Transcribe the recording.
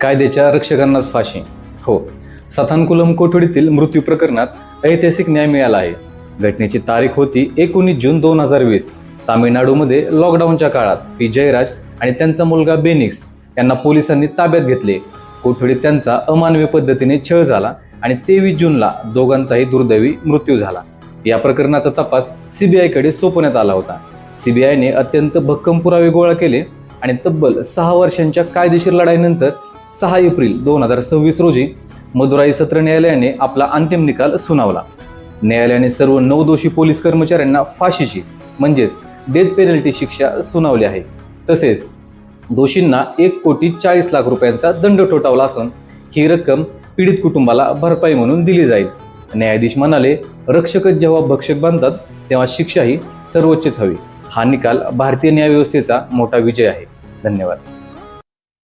कायद्याच्या रक्षकांनाच फाशी. हो, सथानकुलम कोठडीतील मृत्यू प्रकरणात ऐतिहासिक न्याय मिळाला आहे. घटनेची तारीख होती 19 जून 2020. तामिळनाडूमध्ये लॉकडाऊनच्या काळात पी जयराज आणि त्यांचा मुलगा बेनिक्स यांना पोलिसांनी ताब्यात घेतले. कोठडीत त्यांचा अमानवी पद्धतीने छळ झाला आणि 23 जूनला दोघांचाही दुर्दैवी मृत्यू झाला. या प्रकरणाचा तपास सीबीआयकडे सोपवण्यात आला होता. सीबीआयने अत्यंत भक्कम पुरावे गोळा केले आणि तब्बल 6 वर्षांच्या कायदेशीर लढाईनंतर 6 एप्रिल 2026 रोजी मदुराई सत्र न्यायालयाने आपला अंतिम निकाल सुनावला. न्यायालयाने सर्व 9 दोषी पोलीस कर्मचाऱ्यांना फाशीची म्हणजेच डेथ पेनल्टी शिक्षा सुनावली आहे. तसेच दोषींना 1,40,00,000 रुपयांचा दंड ठोठावला असून ही रक्कम पीडित कुटुंबाला भरपाई म्हणून दिली जाईल. न्यायाधीश म्हणाले, रक्षकच जेव्हा भक्षक बनतात तेव्हा शिक्षा ही सर्वोच्चच हवी. हा निकाल भारतीय न्यायव्यवस्थेचा मोठा विजय आहे. धन्यवाद.